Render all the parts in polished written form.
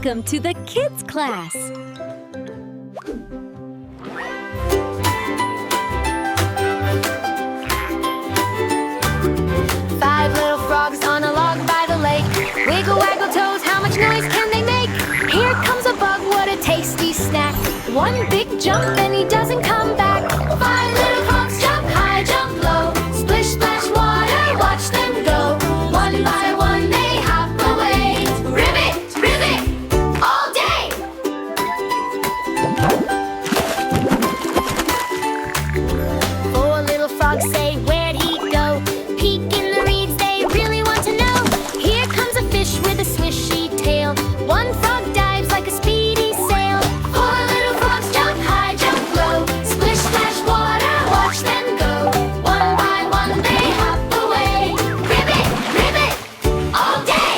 Welcome to the kids class. Five little frogs on a log by the lake. Wiggle, waggle toes, how much noise can they make? Here comes a bug, what a tasty snack. One big jump and he doesn't come back. Five little frogs jump high, jump low. Splish, splash, water, watch them go. One by one they hop away. Ribbit, ribbit, all day. Four little frogs say, where'd he go? Peek in the reeds, they really want to know. Here comes a fish with a swishy tail. One frog dives like a speedy sail. Four little frogs jump high, jump low. Splish, splash, water, watch them go. One by one they hop away. Ribbit, ribbit, all day.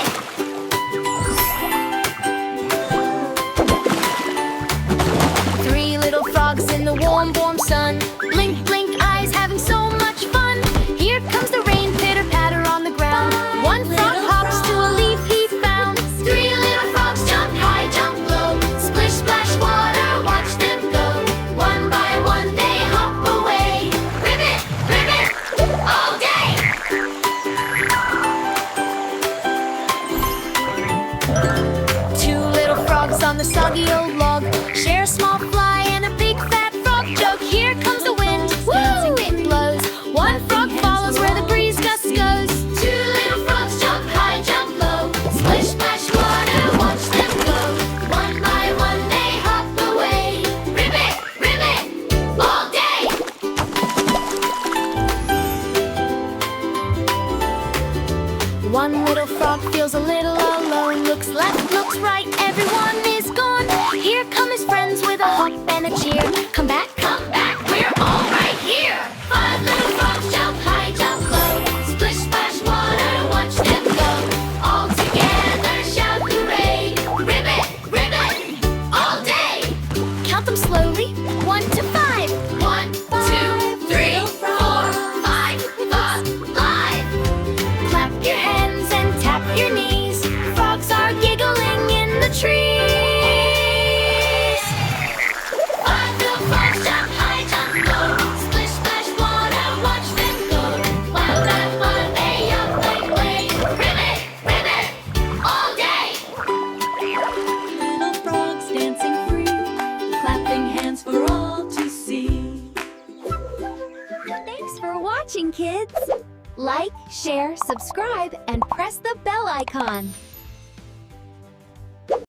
Three little frogs in the warm, warm sun. Blink, blink eyes, having so much fun. Here comes the rain, pitter patter on the ground. One frog hops to a leaf he found. Three little frogs jump high, jump low. Splish, splash, water, watch them go. One by one they hop away. Ribbit, ribbit, all day. Two little frogs on the soggy old log share a small fly and a big fat frog joke. Here comes the wind, dancing it blows. One frog follows where the breeze gust goes. Two little frogs jump high, jump low. Splish, splash, water, watch them go. One by one they hop away. Ribbit, ribbit, all day. One little frog feels a little alone. Looks left, looks right, everyone is gone. Here come his friends with a hop and a cheer. Come back, we're all right here. Five little frogs jump high, jump low. Splish, splash, water, watch them go. All together shout hooray. Ribbit, ribbit, all day. Count them slowly, 1 to 5. 1, 2, 3, 4, 5, alive. Clap your hands and tap your knees. Frogs are giggling in the trees. Five little frogs jump high, jump low. Splish, splash, water, watch them go. While that fun they up and play. Ribbit, ribbit, all day. Little frogs dancing free, clapping hands for all to see. Thanks for watching, kids. Like, share, subscribe, and press the bell icon.